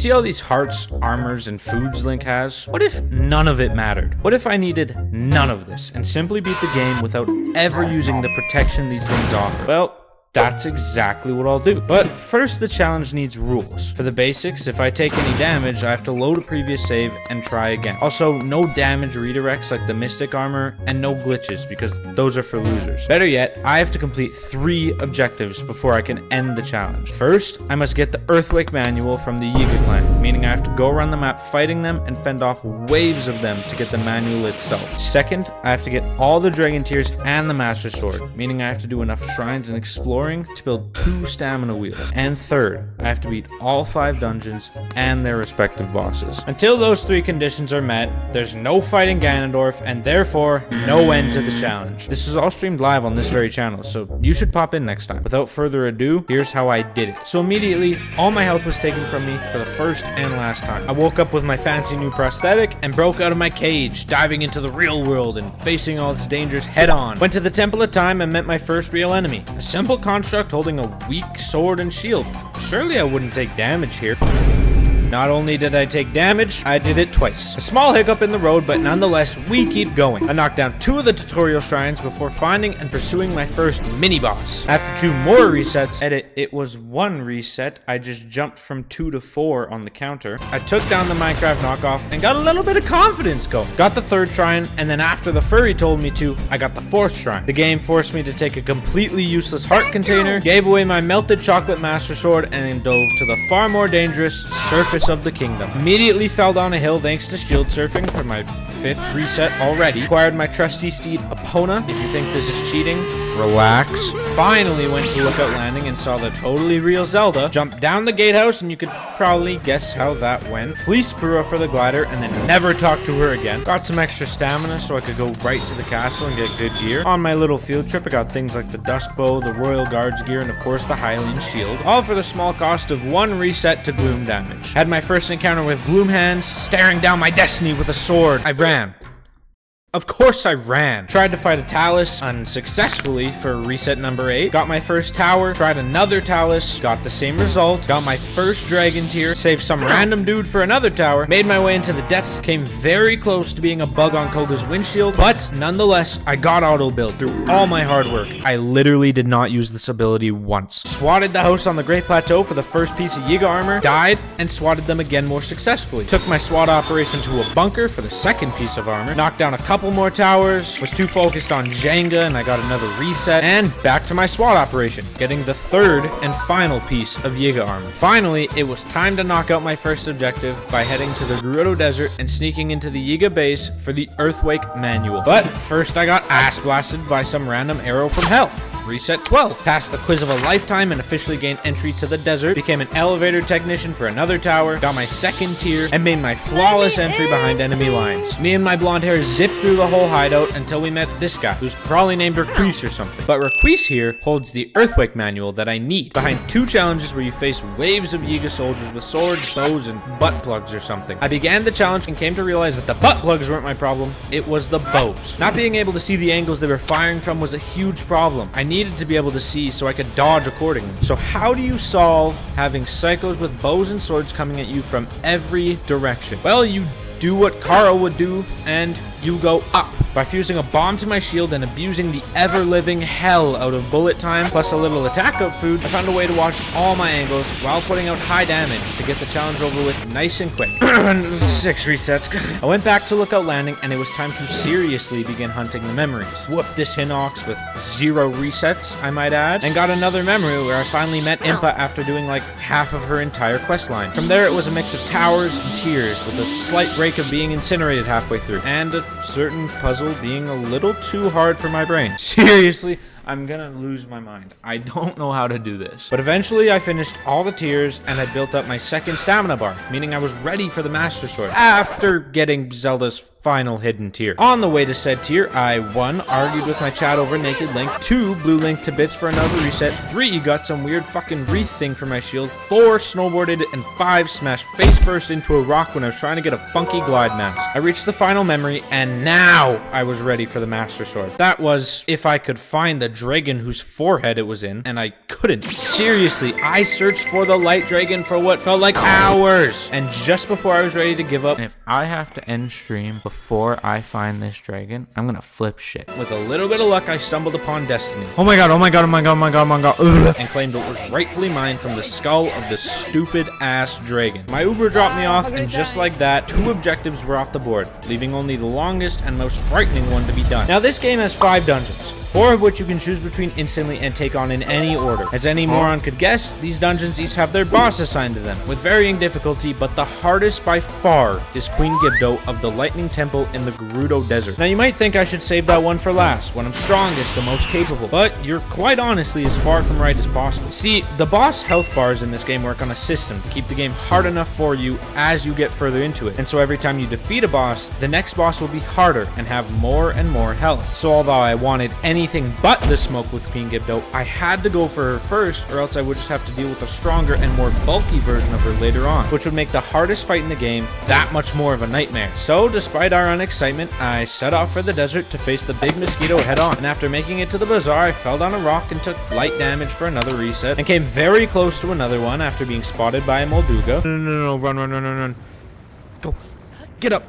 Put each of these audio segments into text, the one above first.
see all these hearts, armors, and foods Link has? What if none of it mattered? What if I needed none of this and simply beat the game without ever using the protection these things offer? Well, that's exactly what I'll do. But first, the challenge needs rules. For the basics, if I take any damage, I have to load a previous save and try again. Also, no damage redirects like the Mystic Armor, and no glitches, because those are for losers. Better yet, I have to complete 3 objectives before I can end the challenge. First, I must get the Earthquake Manual from the Yiga clan, meaning I have to go around the map fighting them and fend off waves of them to get the manual itself. Second, I have to get all the Dragon Tears and the Master Sword, meaning I have to do enough shrines and explore to build 2 stamina wheels. And third, I have to beat all 5 dungeons and their respective bosses. Until those 3 conditions are met, there's no fighting Ganondorf, and therefore no end to the challenge. This is all streamed live on this very channel, so you should pop in next time. Without further ado, here's how I did it. So immediately, all my health was taken from me for the first and last time. I woke up with my fancy new prosthetic and broke out of my cage, diving into the real world and facing all its dangers head on. Went to the Temple of Time and met my first real enemy, a simple construct holding a weak sword and shield. Surely I wouldn't take damage here. Not only did I take damage, I did it twice. A small hiccup in the road, but nonetheless, we keep going. I knocked down 2 of the tutorial shrines before finding and pursuing my first mini-boss. After 2 more resets, it was 1 reset, I just jumped from 2 to 4 on the counter. I took down the Minecraft knockoff and got a little bit of confidence going. Got the 3rd shrine, and then after the furry told me to, I got the 4th shrine. The game forced me to take a completely useless heart container, gave away my melted chocolate master sword, and then dove to the far more dangerous surface of the kingdom. Immediately fell down a hill thanks to shield surfing for my 5th reset already. Acquired my trusty steed Epona. If you think this is cheating, relax. Finally went to Lookout Landing and saw the totally real Zelda. Jumped down the gatehouse, and you could probably guess how that went. Fleeced Purah for the glider and then never talked to her again. Got some extra stamina so I could go right to the castle and get good gear. On my little field trip, I got things like the Dusk Bow, the Royal Guards gear, and of course the Hylian shield. All for the small cost of 1 reset to gloom damage. Had my first encounter with Gloom Hands, staring down my destiny with a sword. I ran. Of course I ran. Tried to fight a Talus unsuccessfully for reset number 8. Got my first tower, tried another Talus, got the same result. Got my first Dragon Tier, saved some random dude for another tower, made my way into the depths, came very close to being a bug on Koga's windshield, but nonetheless, I got auto build through all my hard work. I literally did not use this ability once. Swatted the house on the Great Plateau for the first piece of Yiga armor, died, and swatted them again more successfully. Took my SWAT operation to a bunker for the second piece of armor, knocked down a couple more towers, was too focused on Jenga and I got another reset, and back to my SWAT operation, getting the 3rd and final piece of Yiga armor. Finally, it was time to knock out my first objective by heading to the Gerudo Desert and sneaking into the Yiga base for the Earthquake Manual. But first I got ass blasted by some random arrow from hell. Reset 12. Passed the quiz of a lifetime and officially gained entry to the desert. Became an elevator technician for another tower. Got my 2nd tier and made my flawless entry behind enemy lines. Me and my blonde hair zipped through the whole hideout until we met this guy, who's probably named Raqis or something. But Raqis here holds the Earthquake Manual that I need, behind 2 challenges where you face waves of Yiga soldiers with swords, bows, and butt plugs or something. I began the challenge and came to realize that the butt plugs weren't my problem, it was the bows. Not being able to see the angles they were firing from was a huge problem. I needed to be able to see so I could dodge accordingly. So how do you solve having psychos with bows and swords coming at you from every direction? Well, you do what Karo would do, and you go up. By fusing a bomb to my shield and abusing the ever-living hell out of bullet time, plus a little attack up food, I found a way to watch all my angles while putting out high damage to get the challenge over with nice and quick. 6 resets. I went back to Lookout Landing, and it was time to seriously begin hunting the memories. Whooped this Hinox with 0 resets, I might add, and got another memory where I finally met Impa after doing like half of her entire questline. From there, it was a mix of towers and tiers, with a slight break of being incinerated halfway through, and a certain puzzle being a little too hard for my brain. Seriously, I'm gonna lose my mind. I don't know how to do this. But eventually I finished all the tiers and had built up my 2nd stamina bar, meaning I was ready for the Master Sword after getting Zelda's final hidden tier. On the way to said tier, I 1. Argued with my chat over Naked Link, 2. Blew Link to bits for another reset, 3. Got some weird fucking wreath thing for my shield, 4. Snowboarded, and 5. Smashed face first into a rock when I was trying to get a funky glide mask. I reached the final memory, and now I was ready for the Master Sword. That was if I could find the dragon whose forehead it was in, and I couldn't. Seriously, I searched for the light dragon for what felt like hours. And just before I was ready to give up, if I have to end stream before I find this dragon, I'm gonna flip shit. With a little bit of luck, I stumbled upon Destiny. Oh my god, oh my god, oh my god, oh my god, oh my god. Ugh. And claimed it was rightfully mine from the skull of the stupid ass dragon. My Uber dropped me off, and just like that, 2 objectives were off the board, leaving only the longest and most frightening one to be done. Now this game has 5 dungeons, 4 of which you can choose between instantly and take on in any order. As any moron could guess, these dungeons each have their boss assigned to them, with varying difficulty, but the hardest by far is Queen Gibdo of the Lightning Temple in the Gerudo Desert. Now you might think I should save that one for last, when I'm strongest and most capable, but you're quite honestly as far from right as possible. See, the boss health bars in this game work on a system to keep the game hard enough for you as you get further into it, and so every time you defeat a boss, the next boss will be harder and have more and more health. So although I wanted anything but the smoke with Queen Gibdo, I had to go for her first, or else I would just have to deal with a stronger and more bulky version of her later on, which would make the hardest fight in the game that much more of a nightmare. So despite our unexcitement, I set off for the desert to face the big mosquito head on, and after making it to the bazaar, I fell down a rock and took light damage for another reset, and came very close to another one after being spotted by a Molduga. No, run. Go. Get up.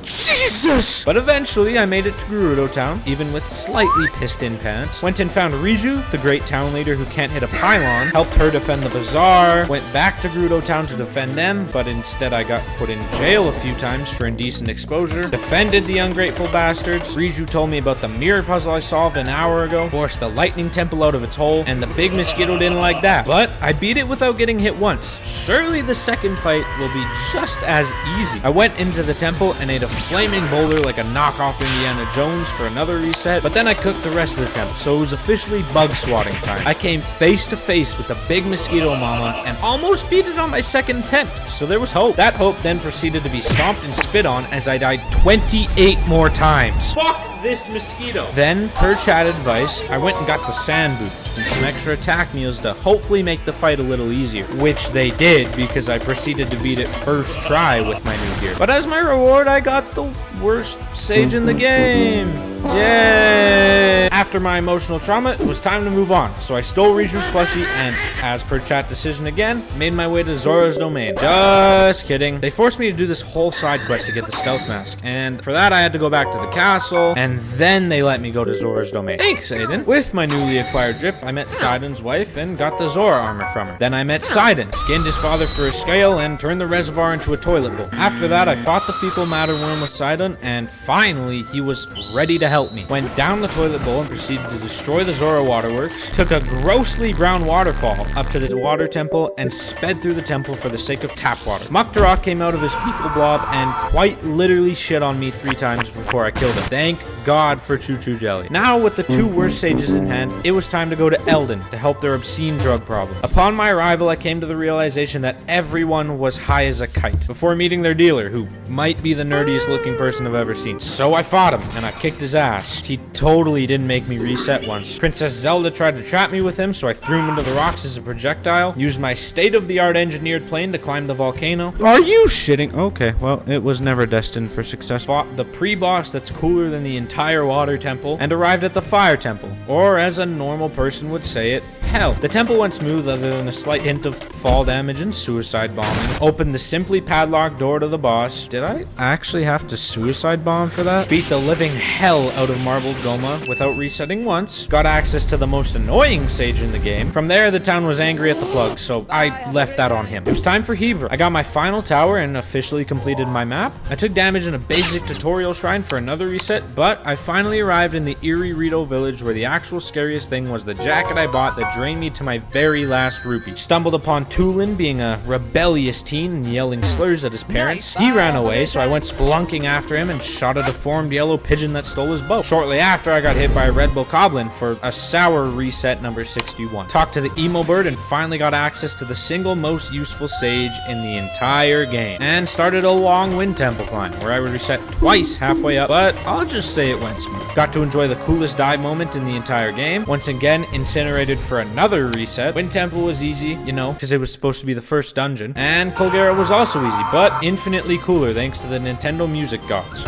Jesus! But eventually I made it to Gerudo Town, even with slightly pissed-in pants. Went and found Riju, the great town leader who can't hit a pylon, helped her defend the bazaar, went back to Gerudo Town to defend them, but instead I got put in jail a few times for indecent exposure, defended the ungrateful bastards. Riju told me about the mirror puzzle I solved an hour ago, forced the lightning temple out of its hole, and the big mosquito didn't like that. But I beat it without getting hit once. Surely the second fight will be just as easy. I went into the temple and ate a flaming boulder like a knockoff Indiana Jones for another reset, but then I cooked the rest of the temple, so it was officially bug swatting time. I came face to face with the big mosquito mama and almost beat it on my second attempt, so there was hope. That hope then proceeded to be stomped and spit on as I died 28 more times. Fuck this mosquito. Then, per chat advice, I went and got the sand boost and some extra attack meals to hopefully make the fight a little easier, which they did because I proceeded to beat it first try with my new gear. But as my reward, I got the worst sage in the game. Yay! After my emotional trauma, it was time to move on, so I stole Riju's plushie and, as per chat decision again, made my way to Zora's domain. Just kidding. They forced me to do this whole side quest to get the stealth mask, and for that I had to go back to the castle, and then they let me go to Zora's domain. Thanks, Aiden. With my newly acquired drip, I met Sidon's wife and got the Zora armor from her. Then I met Sidon, skinned his father for a scale, and turned the reservoir into a toilet bowl. After that, I fought the fecal matter worm with Sidon, and finally, he was ready to help me. Went down the toilet bowl and proceeded to destroy the Zora waterworks, took a grossly brown waterfall up to the water temple, and sped through the temple for the sake of tap water. Muktarok came out of his fecal blob and quite literally shit on me 3 times before I killed him. Thank God for Choo Choo Jelly. Now, with the 2 worst sages in hand, it was time to go to Eldin to help their obscene drug problem. Upon my arrival, I came to the realization that everyone was high as a kite before meeting their dealer, who might be the nerdiest looking person I've ever seen. So I fought him, and I kicked his ass. He totally didn't make me reset once. Princess Zelda tried to trap me with him, so I threw him into the rocks as a projectile, used my state-of-the-art engineered plane to climb the volcano. Are you shitting? Okay, well, it was never destined for success. Fought the pre-boss that's cooler than the entire water temple, and arrived at the fire temple, or as a normal person would say it, hell. The temple went smooth other than a slight hint of fall damage and suicide bombing. Opened the simply padlocked door to the boss. Did I actually have to suicide bomb for that? Beat the living hell out of Marbled Goma without resetting once. Got access to the most annoying sage in the game. From there, the town was angry at the plug, so I left that on him. It was time for Hebra. I got my final tower and officially completed my map. I took damage in a basic tutorial shrine for another reset, but I finally arrived in the eerie Rito village where the actual scariest thing was the jacket I bought that drained me to my very last rupee. Stumbled upon Tulin being a rebellious teen and yelling slurs at his parents. He ran away, so I went spelunking after him and shot a deformed yellow pigeon that stole his bow. Shortly after, I got hit by a red bokoblin for a sour reset number 61. Talked to the emo bird and finally got access to the single most useful sage in the entire game. And started a long wind temple climb where I would reset twice halfway up, but I'll just say it went smooth. Got to enjoy the coolest dive moment in the entire game. Once again, incinerated for another reset. Wind temple was easy, you know, because it was supposed to be the first dungeon. And Colgera was also easy, but infinitely cooler thanks to the Nintendo music gods.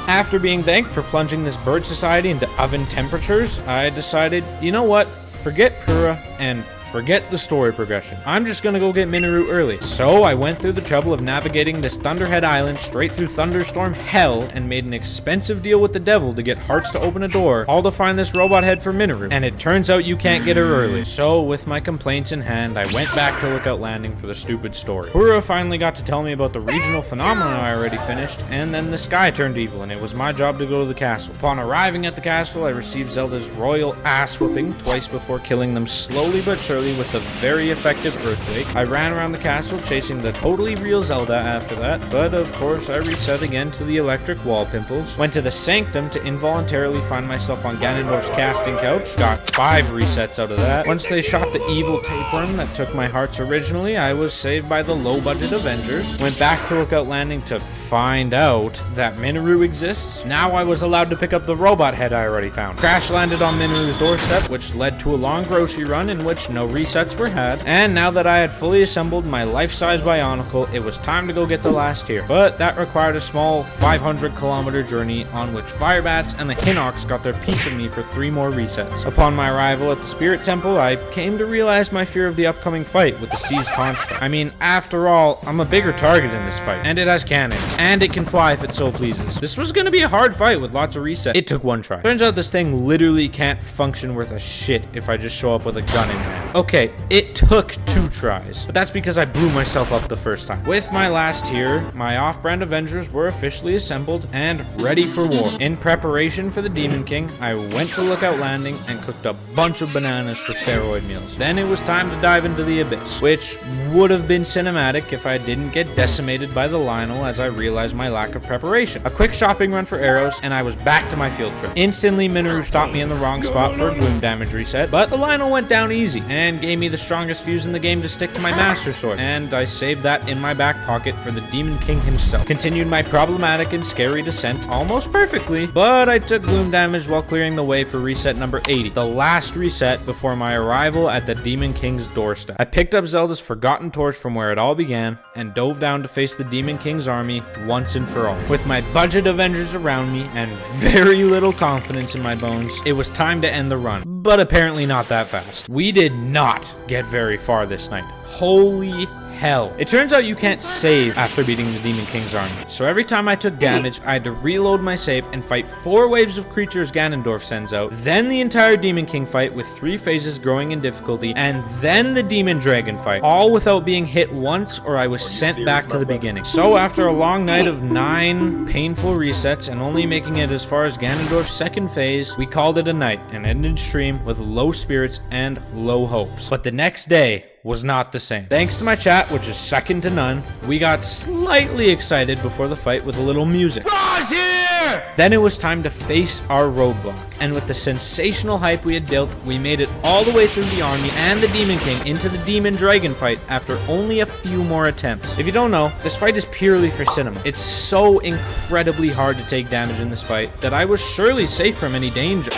After being thanked for plunging this bird society into oven temperatures, I decided, you know what? Forget Pura and forget the story progression. I'm just gonna go get Minoru early. So I went through the trouble of navigating this Thunderhead Island straight through thunderstorm hell and made an expensive deal with the devil to get hearts to open a door, all to find this robot head for Minoru. And it turns out you can't get her early. So with my complaints in hand, I went back to Lookout Landing for the stupid story. Pura finally got to tell me about the regional phenomenon I already finished, and then the sky turned evil and it was my job to go to the castle. Upon arriving at the castle, I received Zelda's royal ass whooping twice before killing them slowly but surely with the very effective Earthquake. I ran around the castle chasing the totally real Zelda after that, but of course I reset again to the electric wall pimples. Went to the Sanctum to involuntarily find myself on Ganondorf's casting couch. Got 5 resets out of that. Once they shot the evil tapeworm that took my hearts originally, I was saved by the low-budget Avengers. Went back to Lookout Landing to find out that Minoru exists. Now I was allowed to pick up the robot head I already found. Crash landed on Minoru's doorstep, which led to a long grocery run in which no resets were had, and now that I had fully assembled my life-size Bionicle, it was time to go get the last tier. But that required a small 500-kilometer journey on which Firebats and the Hinox got their piece of me for 3 more resets. Upon my arrival at the Spirit Temple, I came to realize my fear of the upcoming fight with the Seas Construct. I mean, after all, I'm a bigger target in this fight, and it has cannons, and it can fly if it so pleases. This was gonna be a hard fight with lots of resets. It took 1 try. Turns out this thing literally can't function worth a shit if I just show up with a gun in hand. Okay, it took 2 tries, but that's because I blew myself up the first time. With my last tier, my off-brand Avengers were officially assembled and ready for war. In preparation for the Demon King, I went to Lookout Landing and cooked a bunch of bananas for steroid meals. Then it was time to dive into the Abyss, which would have been cinematic if I didn't get decimated by the Lionel as I realized my lack of preparation. A quick shopping run for arrows, and I was back to my field trip. Instantly, Minoru stopped me in the wrong spot for a gloom damage reset, but the Lionel went down easy and gave me the strongest fuse in the game to stick to my Master Sword, and I saved that in my back pocket for the Demon King himself. Continued my problematic and scary descent almost perfectly, but I took gloom damage while clearing the way for reset number 80, the last reset before my arrival at the Demon King's doorstep. I picked up Zelda's Forgotten Torch from where it all began and dove down to face the Demon King's army once and for all. With my budget Avengers around me and very little confidence in my bones, it was time to end the run, but apparently not that fast. We did not get very far this night. Holy hell. It turns out you can't save after beating the Demon King's army. So every time I took damage, I had to reload my save and fight 4 waves of creatures Ganondorf sends out, then the entire Demon King fight with 3 phases growing in difficulty, and then the Demon Dragon fight, all without being hit once or I was sent back to the beginning. So after a long night of 9 painful resets and only making it as far as Ganondorf's 2nd phase, we called it a night and ended stream with low spirits and low hopes. But the next day was not the same. Thanks to my chat, which is second to none, we got slightly excited before the fight with a little music. Ra's here! Then it was time to face our roadblock, and with the sensational hype we had built, we made it all the way through the army and the Demon King into the Demon Dragon fight after only a few more attempts. If you don't know, this fight is purely for cinema. It's so incredibly hard to take damage in this fight that I was surely safe from any danger.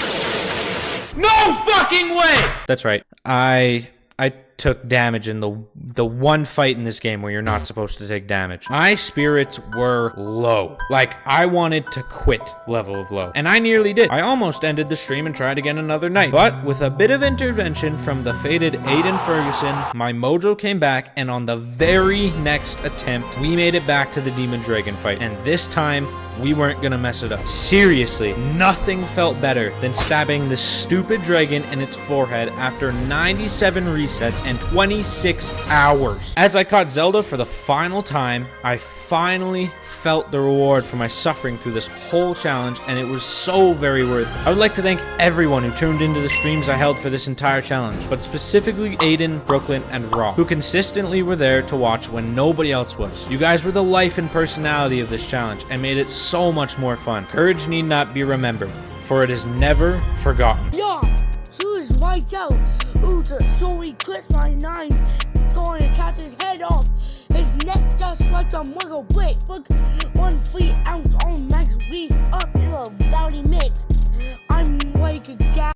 No fucking way! That's right. I took damage in the one fight in this game where you're not supposed to take damage. My spirits were low. Like, I wanted to quit level of low. And I nearly did. I almost ended the stream and tried again another night. But with a bit of intervention from the fated Aiden Ferguson, my mojo came back, and on the very next attempt, we made it back to the Demon Dragon fight. And this time, we weren't gonna mess it up. Seriously, nothing felt better than stabbing this stupid dragon in its forehead after 97 resets and 26 hours. As I caught Zelda for the final time, I finally felt the reward for my suffering through this whole challenge, and it was so very worth it. I would like to thank everyone who tuned into the streams I held for this entire challenge, but specifically Aiden, Brooklyn, and Raw, who consistently were there to watch when nobody else was. You guys were the life and personality of this challenge and made it so much more fun. Courage need not be remembered, for it is never forgotten. Yeah, choose white out. Ultra, so he quits my nines. Going to catch his head off. His neck just like a wiggle brick. Look, 1 free ounce on max reef up in a bounty mix.